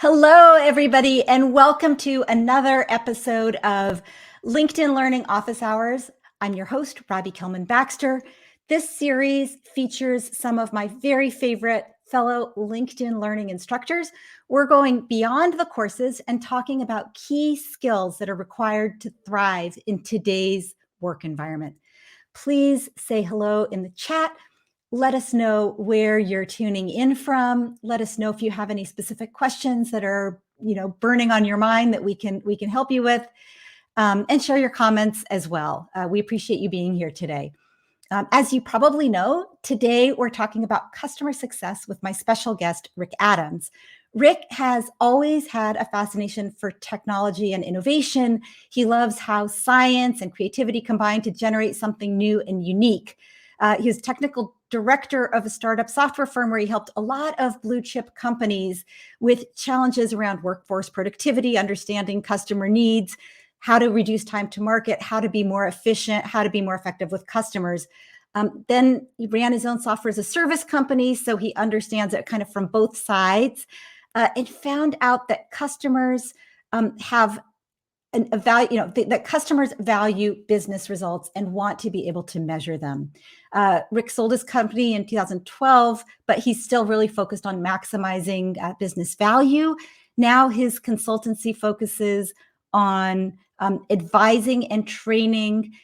Hello, everybody, and welcome to another episode of LinkedIn Learning Office Hours. I'm your host, Robbie Kilman-Baxter. This series features some of my very favorite fellow LinkedIn Learning instructors. We're going beyond the courses and talking about key skills that are required to thrive in today's work environment. Please say hello in the chat. Let us know where you're tuning in from. Let us know if you have any specific questions that are, burning on your mind that we can help you with, and share your comments as well. We appreciate you being here today. As you probably know, today we're talking about customer success with my special guest, Rick Adams. Rick has always had a fascination for technology and innovation. He loves how science and creativity combine to generate something new and unique. He was technical director of a startup software firm where he helped a lot of blue chip companies with challenges around workforce productivity, understanding customer needs, how to reduce time to market, how to be more efficient, how to be more effective with customers. Then he ran his own software as a service company, so he understands it kind of from both sides, and found out that customers have a value, that customers value business results and want to be able to measure them. Rick sold his company in 2012, but he's still really focused on maximizing business value. Now his consultancy focuses on advising and training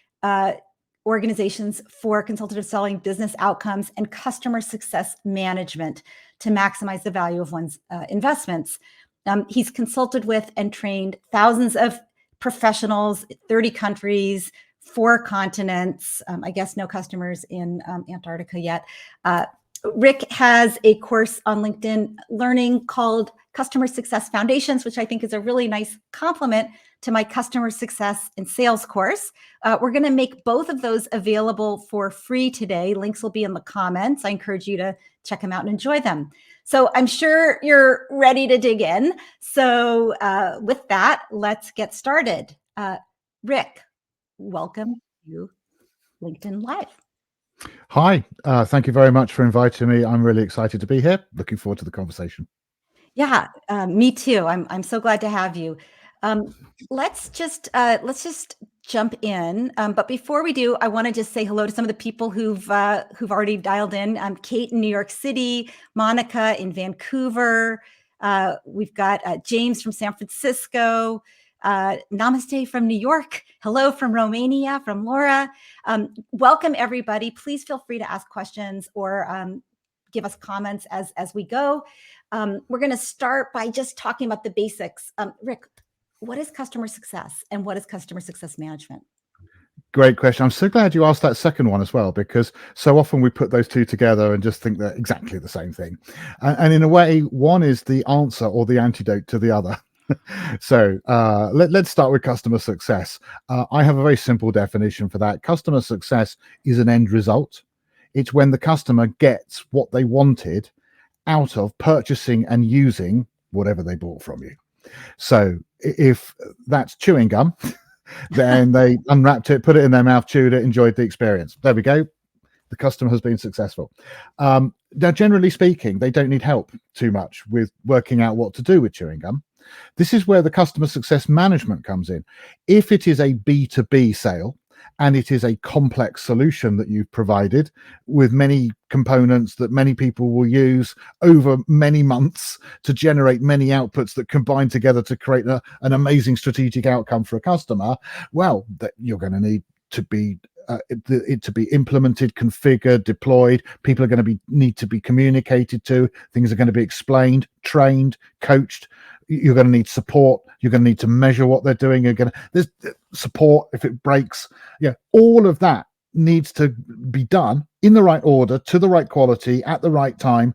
organizations for consultative selling, business outcomes, and customer success management to maximize the value of one's investments. He's consulted with and trained thousands of professionals, 30 countries, 4 continents. I guess no customers in Antarctica yet. Rick has a course on LinkedIn Learning called Customer Success Foundations, which I think is a really nice complement to my Customer Success and Sales course. We're going to make both of those available for free today. Links will be in the comments. I encourage you to check them out and enjoy them. So I'm sure you're ready to dig in. So with that, let's get started. Rick, welcome to LinkedIn Live. Hi, thank you very much for inviting me. I'm really excited to be here. Looking forward to the conversation. Yeah, me too. I'm so glad to have you. Let's just jump in. But before we do, I want to just say hello to some of the people who've already dialed in. Kate in New York City, Monica in Vancouver. We've got James from San Francisco. Namaste from New York. Hello from Romania, from Laura. Welcome everybody. Please feel free to ask questions or give us comments as we go. We're going to start by just talking about the basics. Rick, what is customer success and what is customer success management? Great question. I'm so glad you asked that second one as well, because so often we put those two together and just think they're exactly the same thing. And in a way, one is the answer or the antidote to the other. So let's start with customer success. I have a very simple definition for that. Customer success is an end result. It's when the customer gets what they wanted out of purchasing and using whatever they bought from you. So if that's chewing gum, then they unwrapped it, put it in their mouth, chewed it, enjoyed the experience. There we go. The customer has been successful. Now, generally speaking, they don't need help too much with working out what to do with chewing gum. This is where the customer success management comes in. If it is a B2B sale, and it is a complex solution that you've provided with many components that many people will use over many months to generate many outputs that combine together to create an amazing strategic outcome for a customer, well, that you're going to need to be it to be implemented, configured, deployed. People are going to need to be communicated to. Things are going to be explained, trained, coached. You're going to need support. You're going to need to measure what they're doing. There's support if it breaks. Yeah, all of that needs to be done in the right order, to the right quality, at the right time,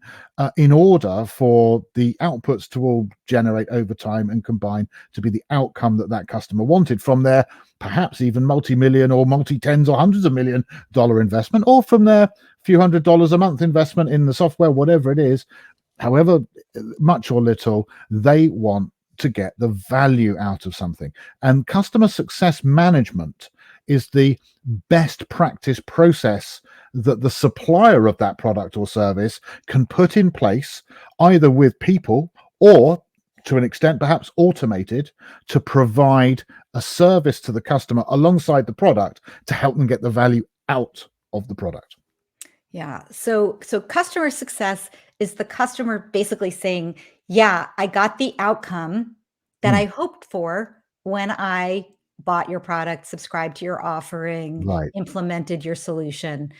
in order for the outputs to all generate over time and combine to be the outcome that customer wanted from their perhaps even multi-million or multi-tens or hundreds of $1 million investment, or from their few $100s a month investment in the software, whatever it is. However much or little, they want to get the value out of something. And customer success management is the best practice process that the supplier of that product or service can put in place, either with people or to an extent perhaps automated, to provide a service to the customer alongside the product to help them get the value out of the product. Yeah. So customer success is the customer basically saying, "Yeah, I got the outcome that I Mm, hoped for when I bought your product, subscribed to your offering, right. implemented your solution."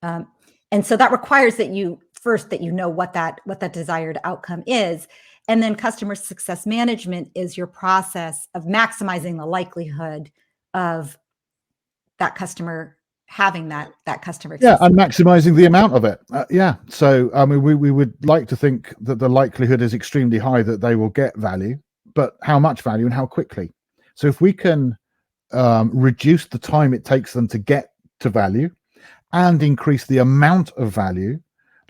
Um, and so that requires that you first that you know what that desired outcome is, and then customer success management is your process of maximizing the likelihood of that customer having that customer Yeah, success. and maximizing the amount of it. Yeah. So, I mean, we would like to think that the likelihood is extremely high that they will get value, but how much value and how quickly? So, if we can reduce the time it takes them to get to value and increase the amount of value,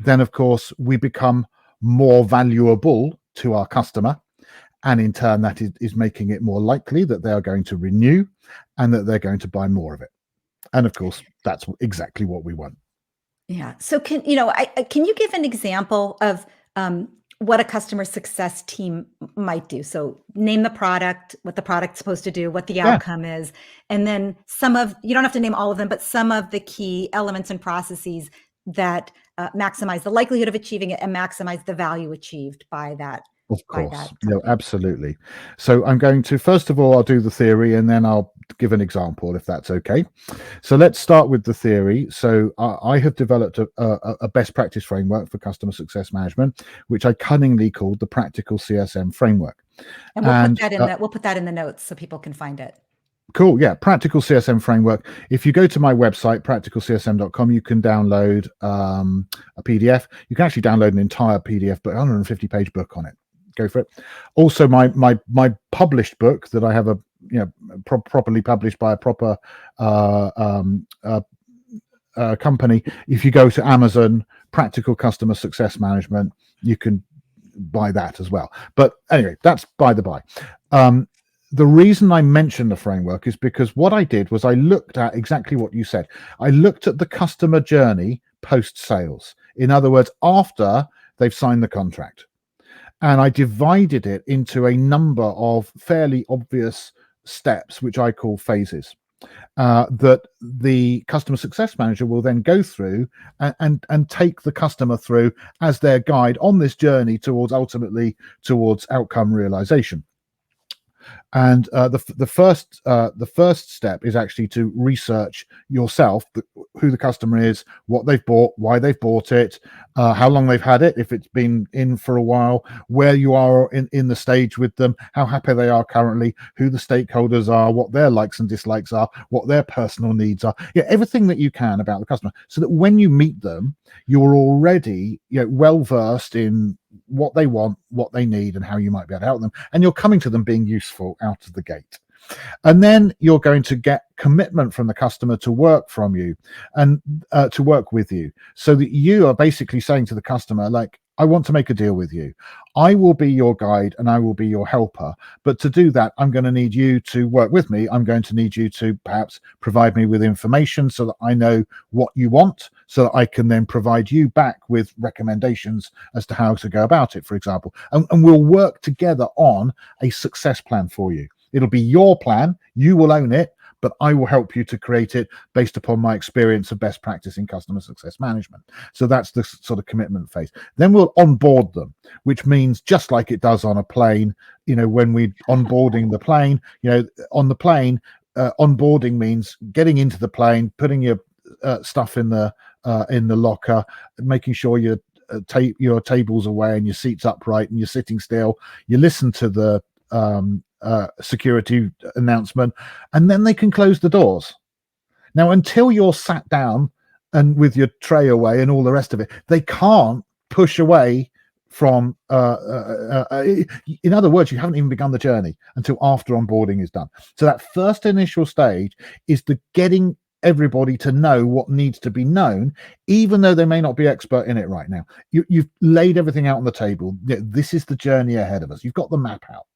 then of course we become more valuable to our customer. And in turn, that is making it more likely that they are going to renew and that they're going to buy more of it. And of course, that's exactly what we want. Yeah. So can you give an example of what a customer success team might do? So name the product, what the product's supposed to do, what the Yeah. outcome is, and then you don't have to name all of them, but some of the key elements and processes that maximize the likelihood of achieving it and maximize the value achieved by that Of by that course. No, company. absolutely. So I'm going to, first of all, I'll do the theory and then I'll give an example if that's okay. So let's start with the theory. So I have developed a best practice framework for customer success management, which I cunningly called the practical CSM framework. And And we'll put that in the notes so people can find it. cool. Yeah. Practical CSM framework. If you go to my website, practicalcsm.com, you can download a PDF. You can actually download an entire PDF, but 150-page book on it. Go for it. Also, my published book that I have properly published by a proper company. If you go to Amazon, Practical Customer Success Management, you can buy that as well. But anyway, that's by the by. The reason I mentioned the framework is because what I did was I looked at exactly what you said. I looked at the customer journey post sales. In other words, after they've signed the contract. And I divided it into a number of fairly obvious steps, which I call phases, that the customer success manager will then go through and take the customer through as their guide on this journey towards outcome realization. And the first step is actually to research yourself who the customer is, what they've bought, why they've bought it, how long they've had it, if it's been in for a while, where you are in the stage with them, how happy they are currently, who the stakeholders are, what their likes and dislikes are, what their personal needs are. Yeah, everything that you can about the customer, so that when you meet them, you're already well versed in what they want, what they need, and how you might be able to help them. And you're coming to them being useful out of the gate. And then you're going to get commitment from the customer to work from you and to work with you, so that you are basically saying to the customer, like, I want to make a deal with you. I will be your guide and I will be your helper. But to do that, I'm going to need you to work with me. I'm going to need you to perhaps provide me with information so that I know what you want, so that I can then provide you back with recommendations as to how to go about it, for example. And we'll work together on a success plan for you. It'll be your plan. You will own it, but I will help you to create it based upon my experience of best practice in customer success management. So that's the sort of commitment phase. Then we'll onboard them, which means just like it does on a plane, when we onboarding the plane, on the plane, onboarding means getting into the plane, putting your stuff in the locker, making sure your table's away and your seat's upright and you're sitting still. You listen to the security announcement, and then they can close the doors. Now, until you're sat down and with your tray away and all the rest of it, they can't push away from in other words, you haven't even begun the journey until after onboarding is done. So that first initial stage is the getting everybody to know what needs to be known, even though they may not be expert in it right now. You've laid everything out on the table. This is the journey ahead of us. You've got the map out.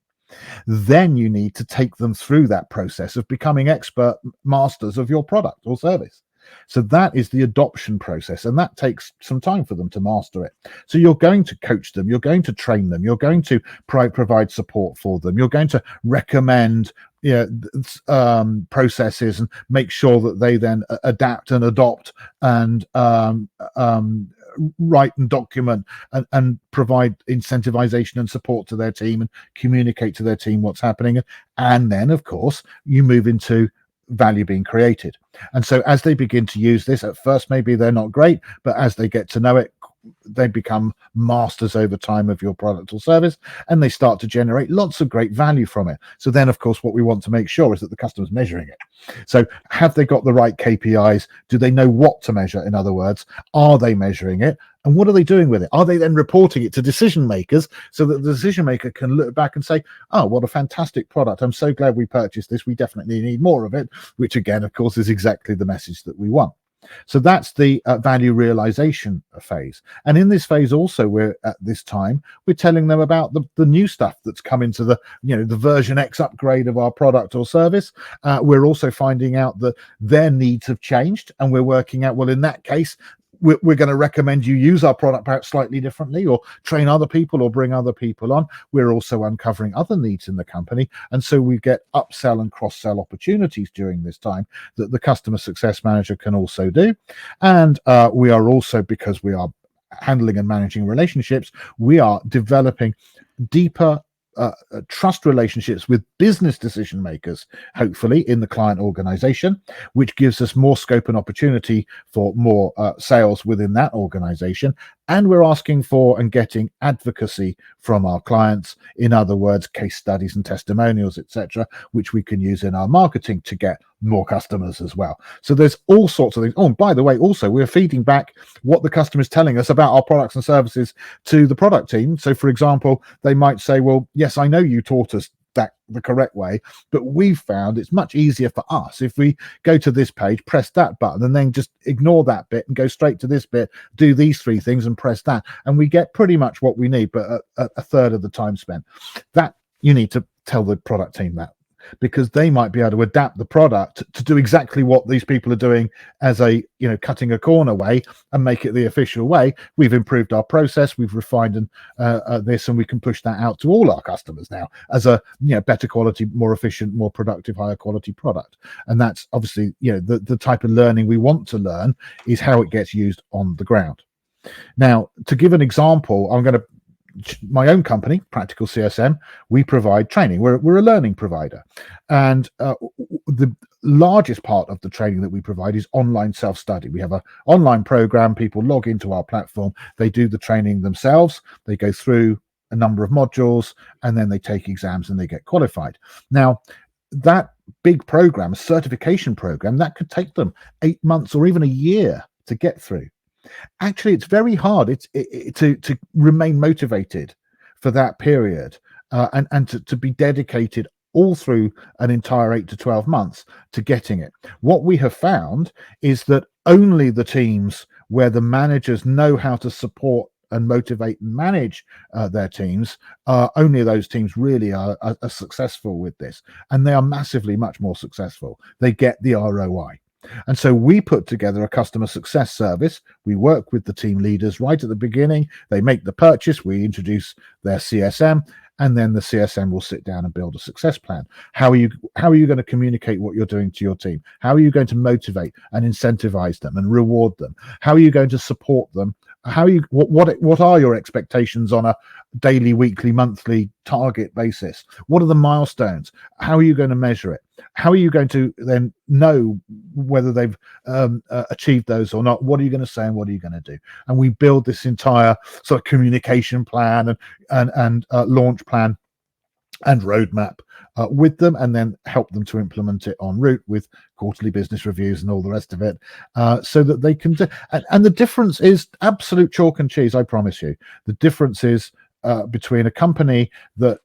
Then you need to take them through that process of becoming expert masters of your product or service. So that is the adoption process, and that takes some time for them to master it. So you're going to coach them, you're going to train them, you're going to provide support for them, you're going to recommend processes and make sure that they then adapt and adopt and write and document and provide incentivization and support to their team and communicate to their team what's happening. And then, of course, you move into value being created. And so as they begin to use this, at first maybe they're not great, but as they get to know it, they become masters over time of your product or service, and they start to generate lots of great value from it. So then, of course, what we want to make sure is that the customer's measuring it. So have they got the right KPIs? Do they know what to measure? In other words, are they measuring it? And what are they doing with it? Are they then reporting it to decision makers so that the decision maker can look back and say, oh, what a fantastic product. I'm so glad we purchased this. We definitely need more of it, which again, of course, is exactly the message that we want. So that's the value realization phase. And in this phase also, we're at this time, we're telling them about the new stuff that's come into the version X upgrade of our product or service. We're also finding out that their needs have changed, and we're working out, well, in that case, we're going to recommend you use our product perhaps slightly differently, or train other people or bring other people on. We're also uncovering other needs in the company. And so we get upsell and cross-sell opportunities during this time that the customer success manager can also do. And we are also, because we are handling and managing relationships, we are developing deeper trust relationships with business decision makers, hopefully in the client organization, which gives us more scope and opportunity for more sales within that organization. And we're asking for and getting advocacy from our clients, in other words, case studies and testimonials, etc., which we can use in our marketing to get more customers as well. So there's all sorts of things. Oh, and by the way, also we're feeding back what the customer is telling us about our products and services to the product team. So for example, they might say, well, yes, I know you taught us that the correct way, but we've found it's much easier for us if we go to this page, press that button, and then just ignore that bit and go straight to this bit, do these three things and press that, and we get pretty much what we need, but a third of the time spent. That you need to tell the product team that, because they might be able to adapt the product to do exactly what these people are doing as a cutting a corner way and make it the official way. We've improved our process, we've refined and this, and we can push that out to all our customers now as a better quality, more efficient, more productive, higher quality product. And that's obviously the type of learning we want to learn, is how it gets used on the ground. Now, to give an example, I'm going to my own company, Practical CSM, we provide training. We're a learning provider, and the largest part of the training that we provide is online self-study. We have an online program. People log into our platform, they do the training themselves, they go through a number of modules, and then they take exams and they get qualified. Now, that big program, a certification program, that could take them 8 months or even a year to get through. Actually, it's very hard to remain motivated for that period, and to be dedicated all through an entire 8 to 12 months to getting it. What we have found is that only the teams where the managers know how to support and motivate and manage their teams, only those teams really are successful with this, and they are massively much more successful. They get the ROI. And so we put together a customer success service. We work with the team leaders right at the beginning. They make the purchase, we introduce their CSM, and then the CSM will sit down and build a success plan. How are you going to communicate what you're doing to your team? How are you going to motivate and incentivize them and reward them? How are you going to support them? What are your expectations on a daily, weekly, monthly target basis? What are the milestones? How are you going to measure it? How are you going to then know whether they've achieved those or not? What are you going to say and what are you going to do? And we build this entire sort of communication plan and launch plan and roadmap with them, and then help them to implement it en route with quarterly business reviews and all the rest of it, so that they can do. And the difference is absolute chalk and cheese, I promise you. The difference is between a company that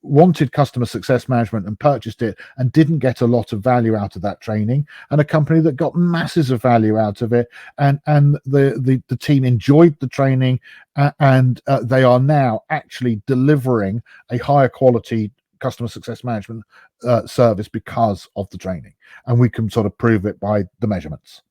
wanted customer success management and purchased it and didn't get a lot of value out of that training, and a company that got masses of value out of it, and the team enjoyed the training, and they are now actually delivering a higher quality customer success management service because of the training, and we can sort of prove it by the measurements.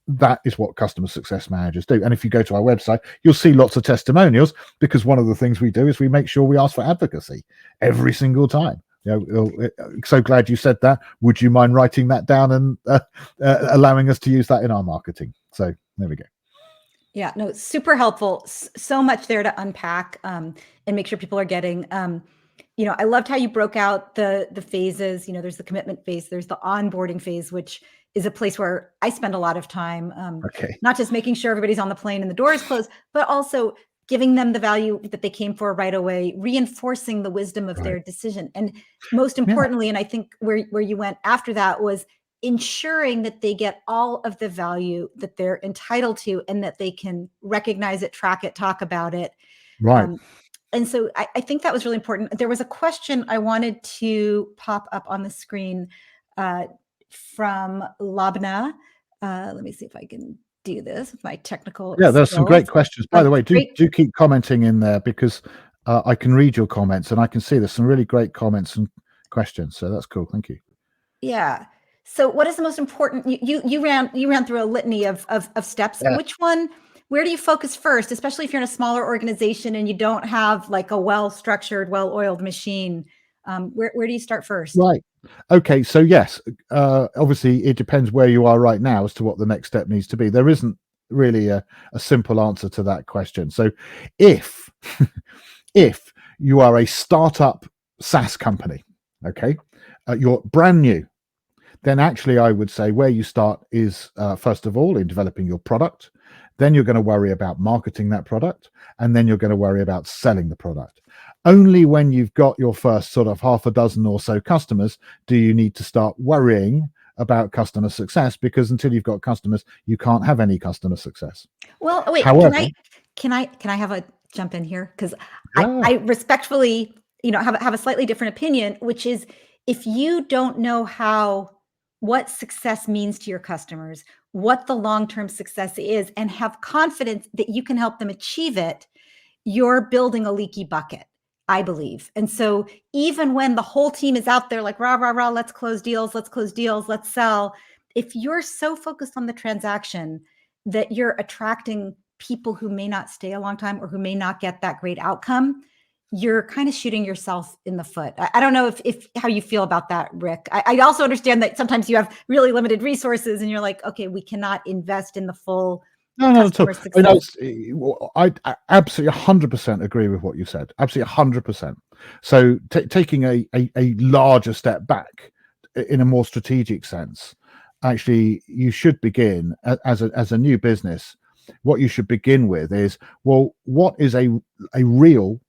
that is what customer success managers do. And if you go to our website, you'll see lots of testimonials, because one of the things we do is we make sure we ask for advocacy every single time. So glad you said that. Would you mind writing that down and allowing us to use that in our marketing? So there we go. Yeah, no, super helpful. So much there to unpack, and make sure people are getting. I loved how you broke out the phases. There's the commitment phase, there's the onboarding phase, which is a place where I spend a lot of time. Okay. Not just making sure everybody's on the plane and the door is closed, but also giving them the value that they came for right away, reinforcing the wisdom of their decision, and most importantly, and I think where you went after that was ensuring that they get all of the value that they're entitled to, and that they can recognize it, track it, talk about it. Right. And so I think that was really important. There was a question I wanted to pop up on the screen from Labna. Let me see if I can do this with my technical There's some great skills. questions. By the way, do keep commenting in there, because I can read your comments and I can see there's some really great comments and questions. So that's cool. Thank you. Yeah. So what is the most important? You ran through a litany of steps. Yeah. Which one? Where do you focus first, especially if you're in a smaller organization and you don't have like a well-structured, well-oiled machine? Where do you start first? Right. Okay. So yes, obviously it depends where you are right now as to what the next step needs to be. There isn't really a simple answer to that question. So if if you are a startup SaaS company, okay, you're brand new, then actually I would say where you start is first of all in developing your product. Then you're going to worry about marketing that product, and then you're going to worry about selling the product. Only when you've got your first sort of half a dozen or so customers do you need to start worrying about customer success, because until you've got customers, you can't have any customer success. Well, wait, However, can I have a jump in here? Because yeah, I respectfully, have a slightly different opinion, which is if you don't know what success means to your customers, what the long-term success is, and have confidence that you can help them achieve it, you're building a leaky bucket, I believe. And so even when the whole team is out there like, rah, rah, rah, let's close deals, let's sell. If you're so focused on the transaction that you're attracting people who may not stay a long time or who may not get that great outcome, you're kind of shooting yourself in the foot. I don't know if how you feel about that, Rick. I also understand that sometimes you have really limited resources and you're like, okay, we cannot invest in the full no, not at all. customer success. I absolutely 100% agree with what you said. Absolutely 100%. So taking a larger step back in a more strategic sense, actually, you should begin as a new business. What you should begin with is, well, what is a real,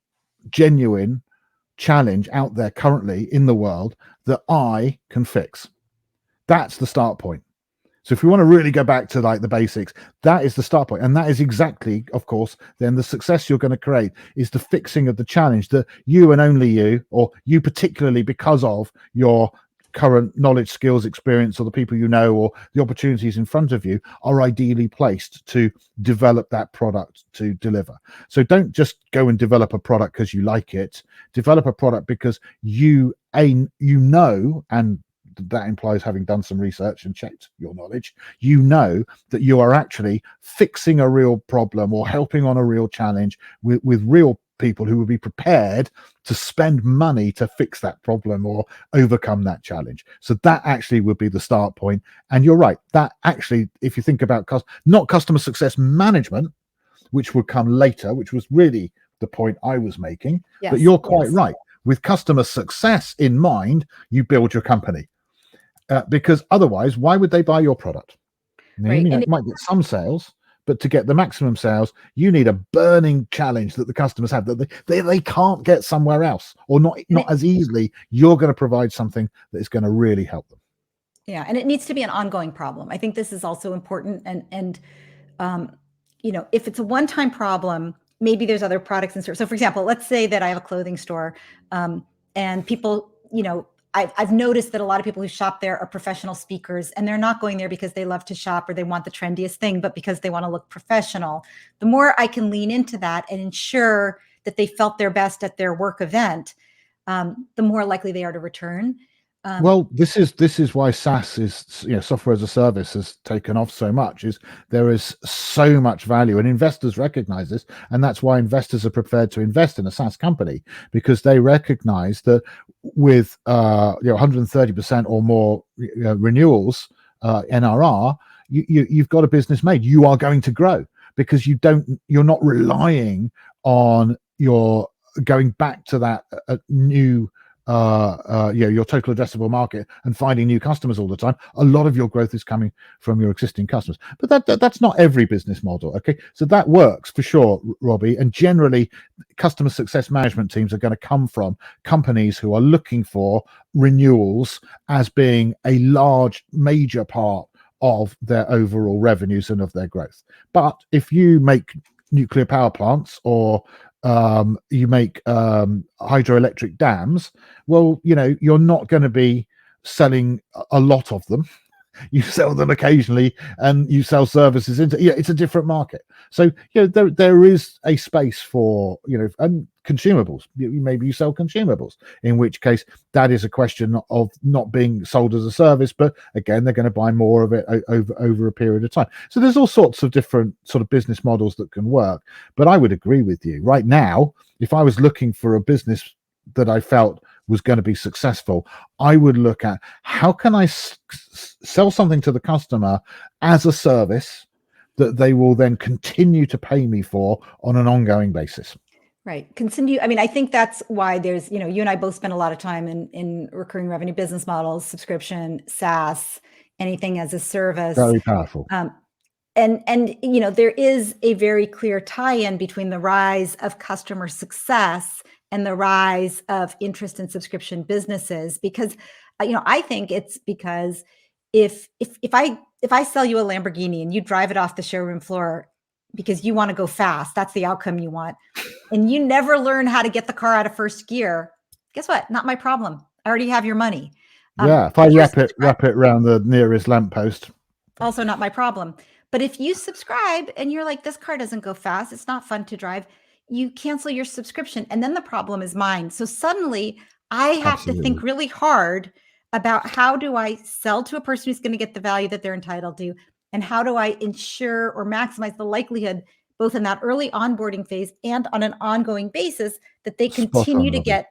genuine challenge out there currently in the world that I can fix? That's the start point. So if we want to really go back to like the basics, that is the start point. And that is exactly, of course, then the success you're going to create is the fixing of the challenge that you and only you, or you particularly because of your current knowledge, skills, experience, or the people you know, or the opportunities in front of you, are ideally placed to develop that product to deliver. So don't just go and develop a product because you like it. Develop a product because you know, and that implies having done some research and checked your knowledge, you know that you are actually fixing a real problem or helping on a real challenge with real people who will be prepared to spend money to fix that problem or overcome that challenge. So that actually would be the start point. And you're right, that actually, if you think about not customer success management, which would come later, which was really the point I was making, but you're quite right. With customer success in mind, you build your company. Because otherwise, why would they buy your product? Right. You might get some sales, but to get the maximum sales, you need a burning challenge that the customers have that they can't get somewhere else, or not as easily. You're going to provide something that is going to really help them. Yeah, and it needs to be an ongoing problem. I think this is also important. And if it's a one-time problem, maybe there's other products and services. So, for example, let's say that I have a clothing store, and people, I've noticed that a lot of people who shop there are professional speakers, and they're not going there because they love to shop or they want the trendiest thing, but because they want to look professional. The more I can lean into that and ensure that they felt their best at their work event, the more likely they are to return. Well, this is why SaaS is, software as a service has taken off so much. Is there is so much value, and investors recognize this, and that's why investors are prepared to invest in a SaaS company, because they recognize that with 130% or more renewals, NRR, you've got a business made. You are going to grow because you're not relying on your going back to that new your total addressable market and finding new customers all the time. A lot of your growth is coming from your existing customers, but that's not every business model. Okay, so that works for sure, Robbie, and generally customer success management teams are going to come from companies who are looking for renewals as being a large major part of their overall revenues and of their growth. But if you make nuclear power plants, or you make hydroelectric dams, well, you're not going to be selling a lot of them. You sell them occasionally, and you sell services into. It's a different market. So there is a space for and consumables. Maybe you sell consumables, in which case that is a question of not being sold as a service, but again, they're going to buy more of it over a period of time. So there's all sorts of different sort of business models that can work. But I would agree with you. Right now, if I was looking for a business that I felt was going to be successful, I would look at how can I sell something to the customer as a service that they will then continue to pay me for on an ongoing basis. Right. Continue. I mean, I think that's why there's, you and I both spend a lot of time in recurring revenue business models, subscription, SaaS, anything as a service. Very powerful. And there is a very clear tie-in between the rise of customer success and the rise of interest in subscription businesses, because I think it's because if I sell you a Lamborghini and you drive it off the showroom floor because you want to go fast, that's the outcome you want, and you never learn how to get the car out of first gear, guess what? Not my problem. I already have your money. If I wrap it around the nearest lamppost, also not my problem. But if you subscribe and you're like, this car doesn't go fast, it's not fun to drive, you cancel your subscription, and then the problem is mine. So suddenly I have to think really hard about how do I sell to a person who's going to get the value that they're entitled to, and how do I ensure or maximize the likelihood, both in that early onboarding phase and on an ongoing basis, that they continue to get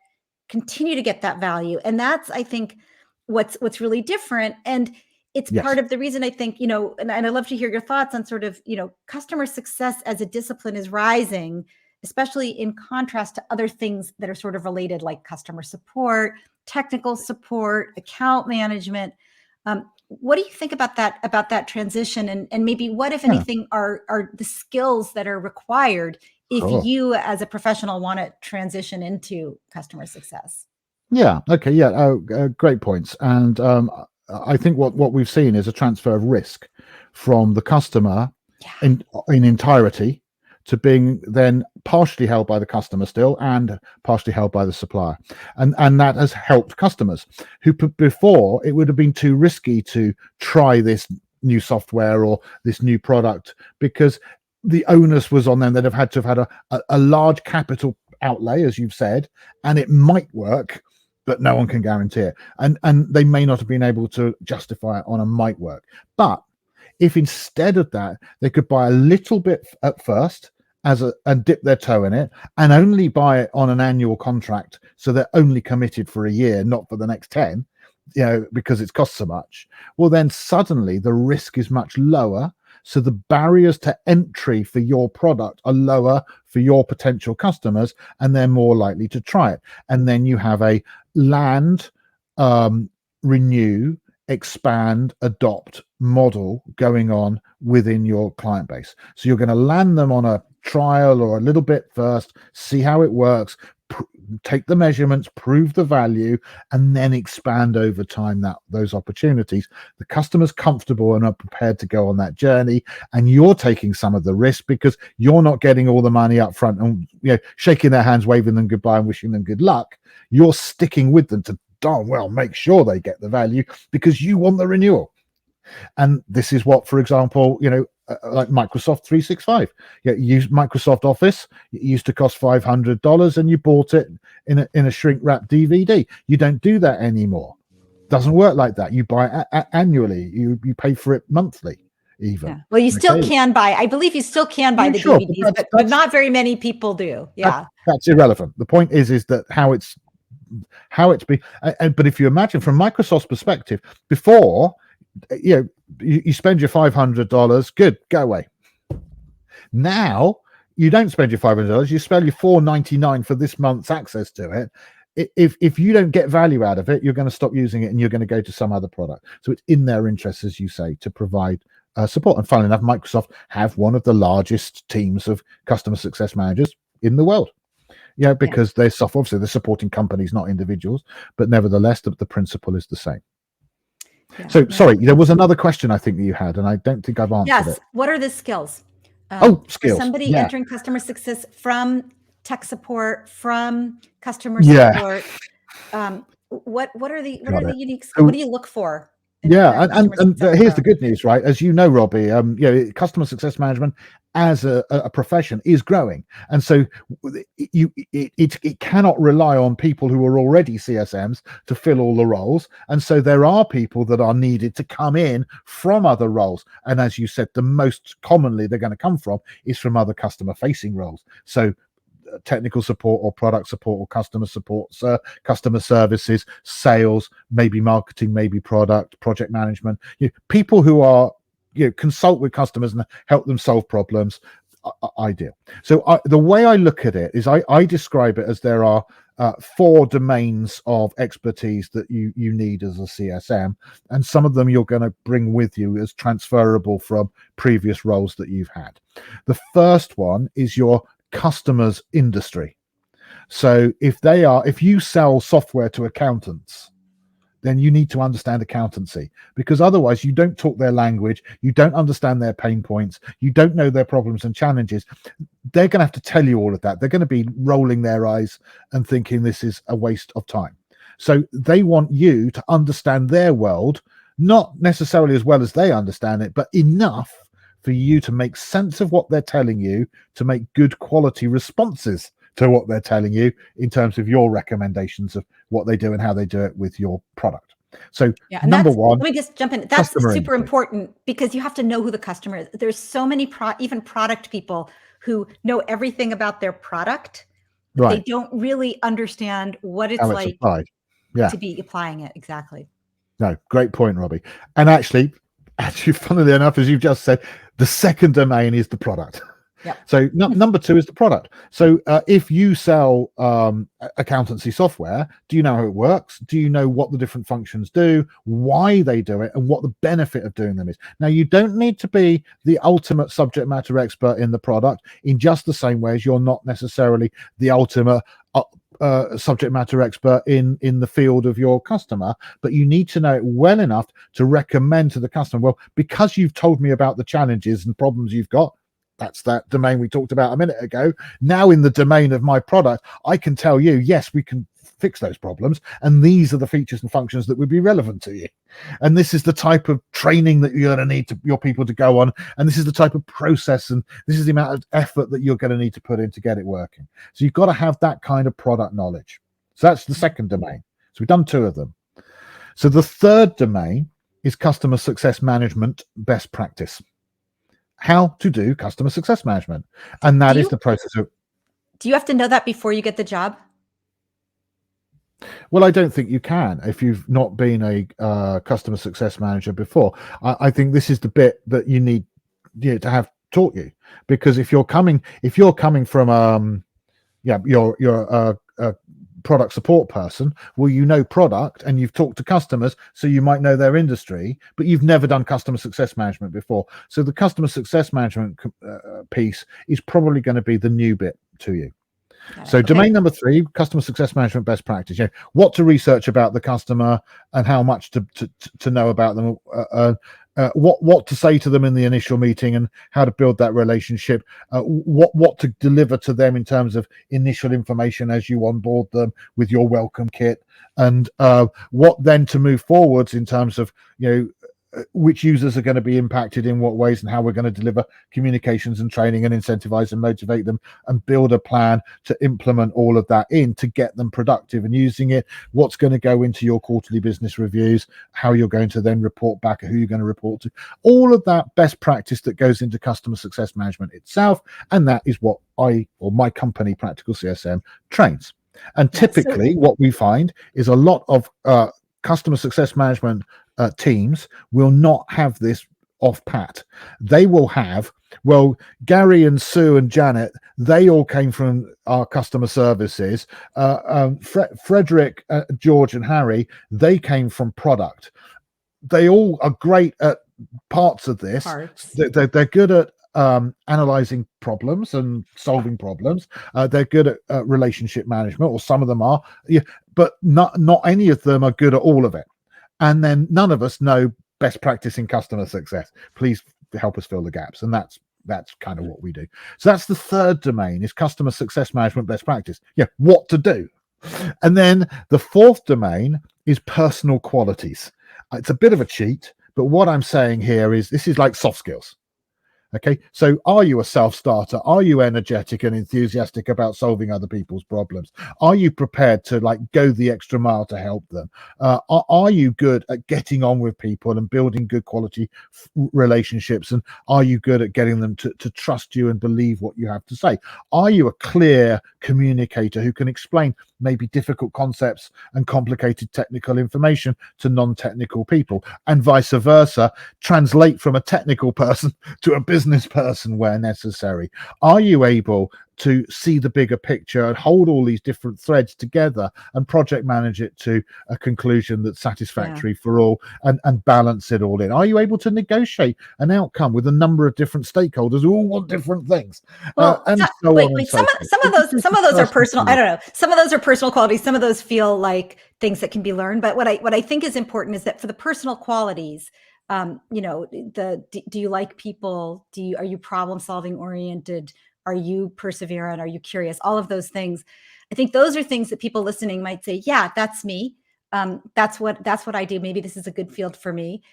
that value. And that's, I think, what's really different. And it's part of the reason I think, and I'd love to hear your thoughts on sort of, customer success as a discipline is rising, especially in contrast to other things that are sort of related, like customer support, technical support, account management. What do you think about that transition? And maybe what, if anything, are the skills that are required if you as a professional want to transition into customer success? Yeah. Okay. Yeah. Great points. And I think what we've seen is a transfer of risk from the customer in entirety to being then partially held by the customer still, and partially held by the supplier. And that has helped customers who before it would have been too risky to try this new software or this new product, because the onus was on them. They'd have had to have had a large capital outlay, as you've said, and it might work, but no one can guarantee it. And they may not have been able to justify it on a might work. But if instead of that, they could buy a little bit at first and dip their toe in it, and only buy it on an annual contract, so they're only committed for a year, not for the next 10, because it's cost so much, well, then suddenly the risk is much lower. So the barriers to entry for your product are lower for your potential customers, and they're more likely to try it. And then you have a land, renew, expand, adopt model going on within your client base. So you're going to land them on a trial or a little bit first, see how it works, take the measurements, prove the value, and then expand over time those opportunities. The customer's comfortable and are prepared to go on that journey, and you're taking some of the risk because you're not getting all the money up front and shaking their hands, waving them goodbye and wishing them good luck. You're sticking with them to darn well make sure they get the value, because you want the renewal. And this is what, for example, like Microsoft 365. Use Microsoft Office. It used to cost $500, and you bought it in a shrink wrap DVD. You don't do that anymore. Doesn't work like that. You buy annually. You pay for it monthly, even. Yeah. Well, you still can buy. I believe you still can buy the sure, DVDs, but not very many people do. Yeah. That's irrelevant. The point is that how it's been. But if you imagine from Microsoft's perspective, before, you spend your $500, good, go away. Now you don't spend your $500, you spend your $4.99 for this month's access to it. If you don't get value out of it, you're going to stop using it and you're going to go to some other product. So it's in their interest, as you say, to provide support. And funnily enough, Microsoft have one of the largest teams of customer success managers in the world. Because they're obviously they're supporting companies, not individuals, but nevertheless, the principle is the same. So sorry, there was another question I think that you had, and I don't think I've answered it. What are the skills? Skills. For somebody entering customer success from tech support, from customer support. What are the unique? What do you look for? And here's the good news, right? As you know, Robbie, customer success management as a profession is growing, and so it cannot rely on people who are already CSMs to fill all the roles, and so there are people that are needed to come in from other roles. And as you said, the most commonly they're going to come from is from other customer-facing roles. So technical support or product support or customer support, customer services, sales, maybe marketing, maybe product, project management. People who are consult with customers and help them solve problems. Ideal. So the way I look at it is I describe it as there are 4 domains of expertise that you need as a CSM, and some of them you're going to bring with you as transferable from previous roles that you've had. The first one is your customers' industry. So if you sell software to accountants, then you need to understand accountancy, because otherwise you don't talk their language, you don't understand their pain points, you don't know their problems and challenges. They're going to have to tell you all of that. They're going to be rolling their eyes and thinking this is a waste of time. So they want you to understand their world, not necessarily as well as they understand it, but enough for you to make sense of what they're telling you, to make good quality responses to what they're telling you in terms of your recommendations of what they do and how they do it with your product. So number one, let me just jump in. That's super important, because you have to know who the customer is. There's so many even product people who know everything about their product, but they don't really understand what it's like to be applying it. Exactly. No, great point, Robbie. And actually, funnily enough, as you've just said, the second domain is the product. Yep. So number 2 is the product. So if you sell accountancy software, do you know how it works? Do you know what the different functions do, why they do it, and what the benefit of doing them is? Now, you don't need to be the ultimate subject matter expert in the product, in just the same way as you're not necessarily the ultimate subject matter expert in the field of your customer, but you need to know it well enough to recommend to the customer, well, because you've told me about the challenges and problems you've got, that's that domain we talked about a minute ago. Now in the domain of my product, I can tell you, yes, we can fix those problems, and these are the features and functions that would be relevant to you, and this is the type of training that you're going to need your people to go on, and this is the type of process, and this is the amount of effort that you're going to need to put in to get it working. So you've got to have that kind of product knowledge. So that's the second domain. So we've done 2 of them. So the third domain is customer success management best practice. How to do customer success management, and that is the process of. Do you have to know that before you get the job? Well, I don't think you can if you've not been a customer success manager before. I think this is the bit that you need to have taught you, because if you're coming from you're a product support person, well, you know product and you've talked to customers, so you might know their industry, but you've never done customer success management before. So the customer success management piece is probably going to be the new bit to you. So domain number 3, customer success management best practice. What to research about the customer and how much to know about them, what to say to them in the initial meeting and how to build that relationship, what to deliver to them in terms of initial information as you onboard them with your welcome kit, and what then to move forwards in terms of which users are going to be impacted in what ways, and how we're going to deliver communications and training and incentivize and motivate them, and build a plan to implement all of that in to get them productive and using it, what's going to go into your quarterly business reviews, how you're going to then report back, who you're going to report to, all of that best practice that goes into customer success management itself. And that is what my company, Practical CSM, trains. And typically what we find is a lot of customer success management teams will not have this off pat. They will have, well, Gary and Sue and Janet, they all came from our customer services. Frederick, George and Harry, they came from product. They all are great at parts of this. They're good at analyzing problems and solving problems. They're good at relationship management, or some of them are, but not any of them are good at all of it. And then none of us know best practice in customer success. Please help us fill the gaps. And that's kind of what we do. So that's the third domain, is customer success management best practice. What to do. And then the fourth domain is personal qualities. It's a bit of a cheat, but what I'm saying here is this is like soft skills. Okay, so are you a self-starter? Are you energetic and enthusiastic about solving other people's problems? Are you prepared to go the extra mile to help them? Are you good at getting on with people and building good quality relationships? And are you good at getting them to trust you and believe what you have to say? Are you a clear communicator who can explain maybe difficult concepts and complicated technical information to non-technical people, and vice versa, translate from a technical person to a business person where necessary? Are you able to see the bigger picture and hold all these different threads together and project manage it to a conclusion that's satisfactory for all, and balance it all in? Are you able to negotiate an outcome with a number of different stakeholders who all want different things? Well, some of those are personal. I don't know. Some of those are personal qualities. Some of those feel like things that can be learned. But what I think is important is that for the personal qualities, do you like people? Are you problem solving oriented? Are you perseverant? Are you curious? All of those things. I think those are things that people listening might say, yeah, that's me. That's what I do. Maybe this is a good field for me.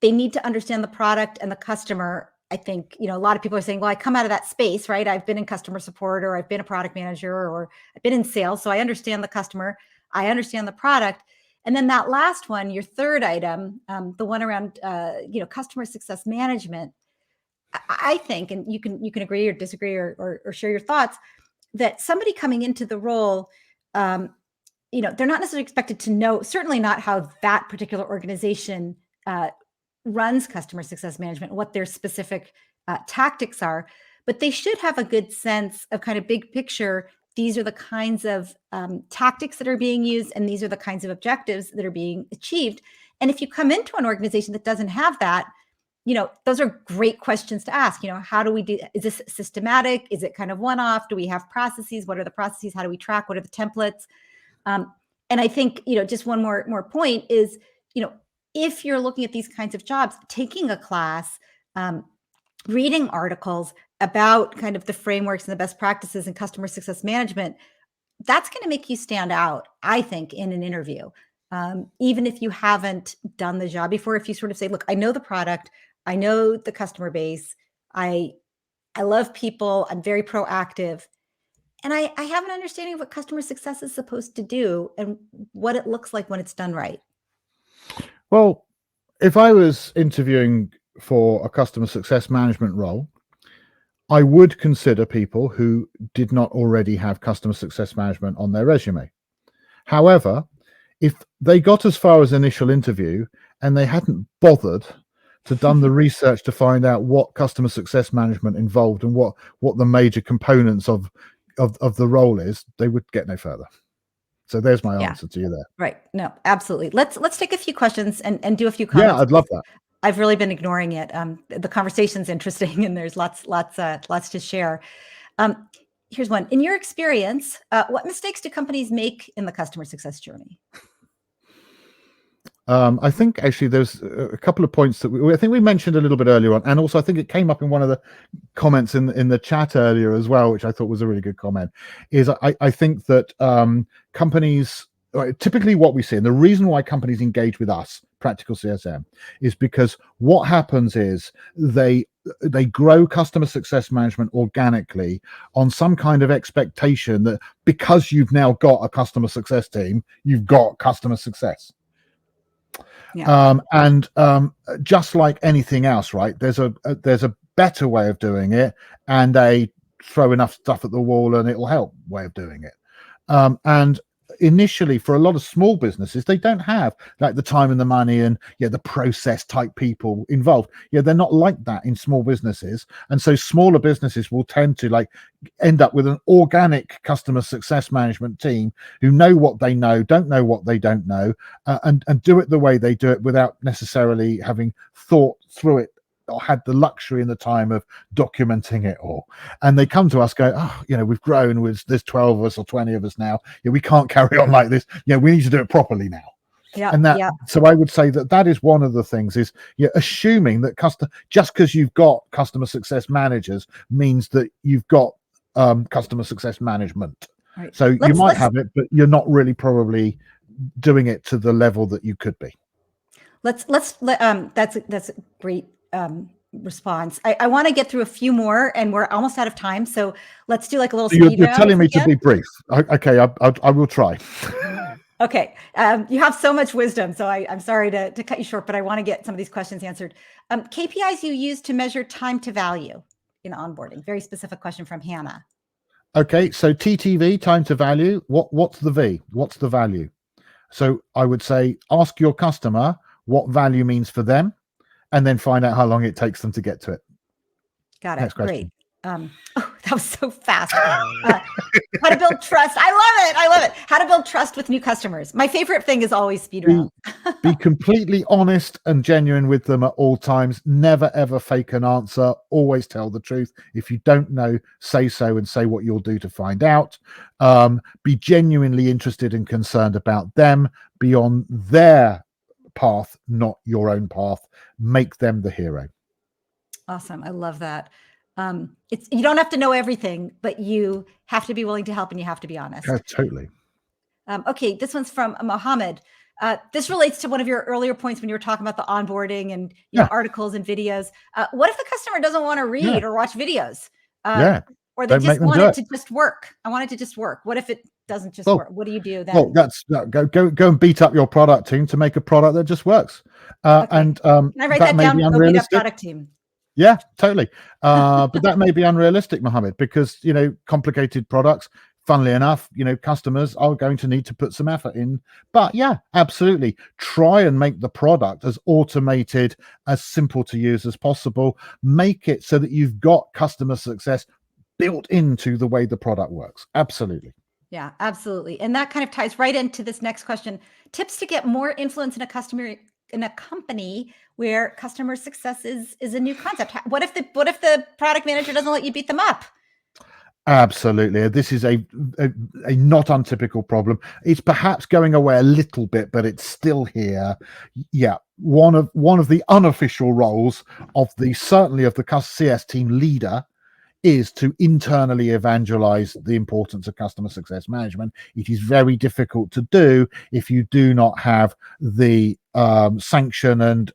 They need to understand the product and the customer. I think, a lot of people are saying, well, I come out of that space, right? I've been in customer support, or I've been a product manager, or I've been in sales. So I understand the customer. I understand the product. And then that last one, your third item, the one around, customer success management, I think, and you can agree or disagree or share your thoughts, that somebody coming into the role, they're not necessarily expected to know, certainly not how that particular organization runs customer success management, what their specific tactics are, but they should have a good sense of kind of big picture. These are the kinds of tactics that are being used, and these are the kinds of objectives that are being achieved. And if you come into an organization that doesn't have that, those are great questions to ask. How do we do? Is this systematic? Is it kind of one-off? Do we have processes? What are the processes? How do we track? What are the templates? And I think, just one more point is, if you're looking at these kinds of jobs, taking a class, reading articles about kind of the frameworks and the best practices in customer success management, that's going to make you stand out, I think, in an interview. Even if you haven't done the job before, if you sort of say, look, I know the product, I know the customer base, I love people, I'm very proactive, and I have an understanding of what customer success is supposed to do and what it looks like when it's done right. Well, if I was interviewing for a customer success management role, I would consider people who did not already have customer success management on their resume. However, if they got as far as initial interview and they hadn't bothered to done the research to find out what customer success management involved and what the major components of the role is, they would get no further. So there's my answer to you there. Right. No, absolutely. Let's take a few questions and do a few comments. Yeah, I'd love that. I've really been ignoring it. The conversation's interesting, and there's lots to share. Here's one. In your experience, what mistakes do companies make in the customer success journey? I think actually there's a couple of points that I think we mentioned a little bit earlier on, and also I think it came up in one of the comments in the chat earlier as well, which I thought was a really good comment. Is I think that companies, typically what we see, and the reason why companies engage with us practical CSM is because what happens is they grow customer success management organically on some kind of expectation that because you've now got a customer success team, you've got customer success. Yeah. And just like anything else, right? There's a better way of doing it, and a throw enough stuff at the wall and it'll help way of doing it. And initially, for a lot of small businesses, they don't have like the time and the money and the process type people involved. They're not like that in small businesses, and so smaller businesses will tend to like end up with an organic customer success management team who know what they know, don't know what they don't know, and do it the way they do it without necessarily having thought through it or had the luxury and the time of documenting it all. And they come to us going, we've grown, there's 12 of us or 20 of us now. We can't carry on like this. We need to do it properly now. So I would say that is one of the things is assuming that just because you've got customer success managers means that you've got customer success management. Right. So you might have it, but you're not really probably doing it to the level that you could be. That's a great response. I want to get through a few more, and we're almost out of time. So let's do like a little speed round. You're telling me to be brief. Okay, I will try. Okay. You have so much wisdom, so I'm sorry to cut you short, but I want to get some of these questions answered. KPIs you use to measure time to value in onboarding. Very specific question from Hannah. Okay, so TTV, time to value. What's the V? What's the value? So I would say ask your customer what value means for them, and then find out how long it takes them to get to it. Got it. Great. That was so fast. How to build trust. I love it. How to build trust with new customers. My favorite thing is always speed round. Be completely honest and genuine with them at all times. Never, ever fake an answer. Always tell the truth. If you don't know, say so and say what you'll do to find out. Be genuinely interested and concerned about them. Be on their path, not your own path. Make them the hero. Awesome. I love that. You don't have to know everything, but you have to be willing to help and you have to be honest. Yeah, totally. Okay. This one's from Mohammed. This relates to one of your earlier points when you were talking about the onboarding and know, articles and videos. What if the customer doesn't want to read or watch videos? Or they just want it to just work. I want it to just work. What if it doesn't just work? What do you do then? Well, that's go and beat up your product team to make a product that just works. And can I write that down? Go beat up product team. Yeah, totally. But that may be unrealistic, Mohammed, because complicated products, funnily enough, customers are going to need to put some effort in. But yeah, absolutely. Try and make the product as automated, as simple to use as possible. Make it so that you've got customer success built into the way the product works. Absolutely. Yeah, absolutely. And that kind of ties right into this next question. Tips to get more influence in a company where customer success is a new concept. What if the product manager doesn't let you beat them up? Absolutely. This is a not untypical problem. It's perhaps going away a little bit, but it's still here. Yeah. One of the unofficial roles of the CS team leader is to internally evangelize the importance of customer success management. It is very difficult to do if you do not have the sanction and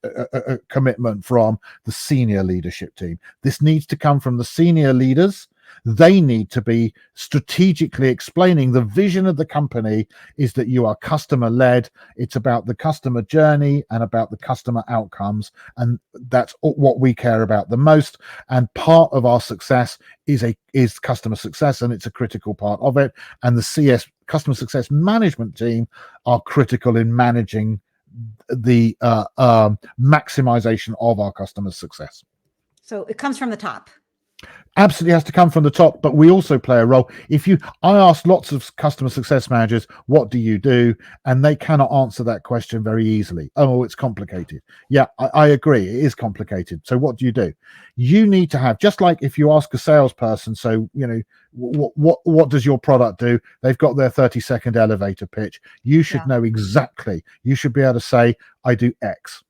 commitment from the senior leadership team. This needs to come from the senior leaders. They need to be strategically explaining the vision of the company is that you are customer led. It's about the customer journey and about the customer outcomes. And that's what we care about the most. And part of our success is customer success, and it's a critical part of it. And the customer success management team are critical in managing the maximization of our customer success. So it comes from the top. Absolutely has to come from the top, but we also play a role. I ask lots of customer success managers, what do you do? And they cannot answer that question very easily. Oh, it's complicated. Yeah, I agree. It is complicated. So what do you do? You need to have, just like if you ask a salesperson, so, what does your product do? They've got their 30-second elevator pitch. You should know exactly. You should be able to say, I do X.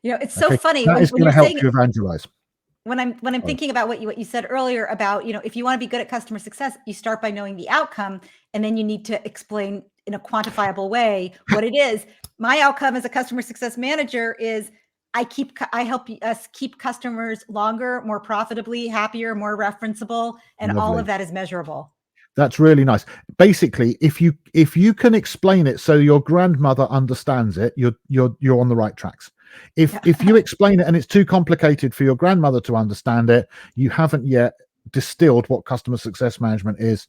It's so funny. That is going to help you evangelize. When I'm thinking about what you said earlier about, if you want to be good at customer success, you start by knowing the outcome, and then you need to explain in a quantifiable way what it is. My outcome as a customer success manager is I help us keep customers longer, more profitably, happier, more referenceable, and all Lovely. of that is measurable. That's really nice. Basically, if you can explain it so your grandmother understands it, you're on the right tracks. If you explain it and it's too complicated for your grandmother to understand it, you haven't yet distilled what customer success management is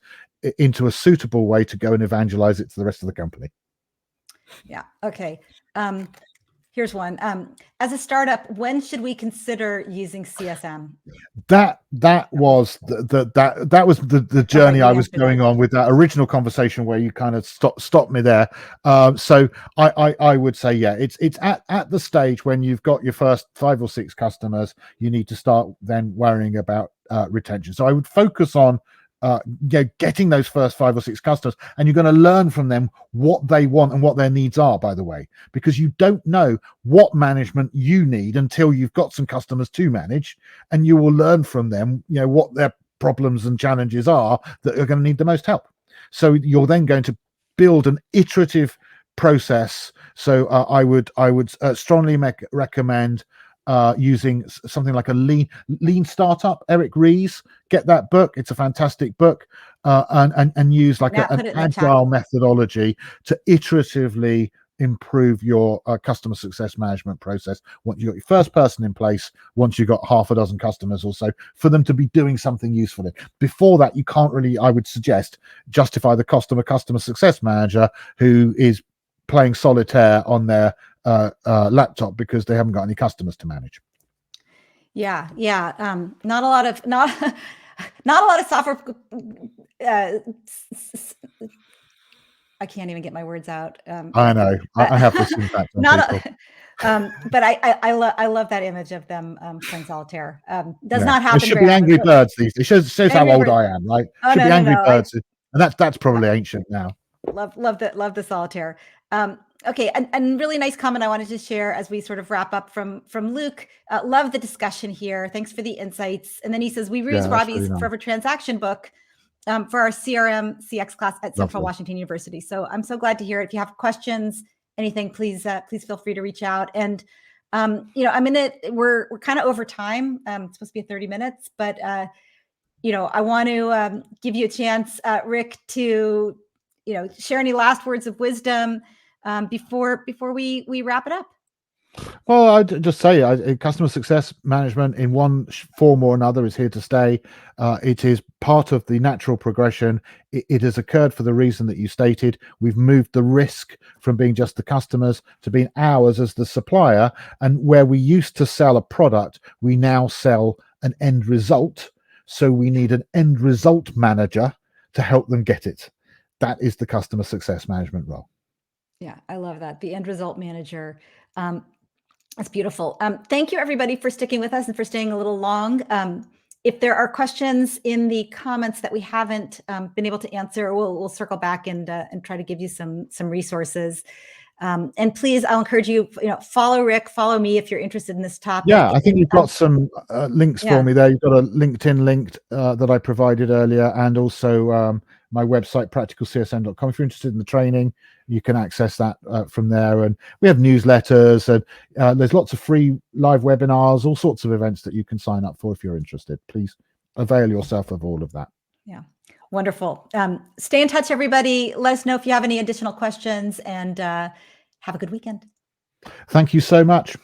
into a suitable way to go and evangelize it to the rest of the company. Yeah. Okay. Here's one. As a startup, when should we consider using CSM? That was the journey I was going on with that original conversation where you kind of stopped me there. So I would say, yeah, it's at the stage when you've got your first 5 or 6 customers, you need to start then worrying about retention. So I would focus on getting those first 5 or 6 customers, and you're going to learn from them what they want and what their needs are, by the way, because you don't know what management you need until you've got some customers to manage, and you will learn from them, what their problems and challenges are that are going to need the most help. So you're then going to build an iterative process. So I would strongly recommend using something like a lean startup. Eric Ries, get that book. It's a fantastic book, and use like an agile methodology to iteratively improve your customer success management process. Once you got your first person in place, once you've got half a dozen customers or so, for them to be doing something useful. Before that, you can't really, I would suggest, justify the cost of a customer success manager who is playing solitaire on their laptop because they haven't got any customers to manage. Yeah. Not a lot of software. I can't even get my words out. I know. I have this impact on people. But I love that image of them playing solitaire. Does not happen. It should be Angry Birds these days. It shows how old I am, right? Should be Angry Birds, and that's probably ancient now. Love the solitaire. Okay, and really nice comment I wanted to share as we sort of wrap up from Luke. Love the discussion here. Thanks for the insights. And then he says, we use Robbie's really Forever Transaction book for our CRM CX class at Central Washington University. So I'm so glad to hear it. If you have questions, anything, please feel free to reach out. And we're kind of over time. It's supposed to be 30 minutes, but I want to give you a chance, Rick, to share any last words of wisdom before we wrap it up. Well, I'd just say customer success management in one form or another is here to stay. It is part of the natural progression. It has occurred for the reason that you stated. We've moved the risk from being just the customers to being ours as the supplier. And where we used to sell a product, we now sell an end result. So we need an end result manager to help them get it. That is the customer success management role. Yeah, I love that. The end result manager. That's beautiful. Thank you, everybody, for sticking with us and for staying a little long. If there are questions in the comments that we haven't been able to answer, we'll circle back and try to give you some resources. And please, I'll encourage you, follow Rick, follow me if you're interested in this topic. Yeah, I think you've got some links for me there. You've got a LinkedIn link that I provided earlier, and also my website, practicalcsm.com. If you're interested in the training, you can access that from there. And we have newsletters, and there's lots of free live webinars, all sorts of events that you can sign up for if you're interested. Please avail yourself of all of that. Yeah, wonderful. Stay in touch, everybody. Let us know if you have any additional questions, and have a good weekend. Thank you so much.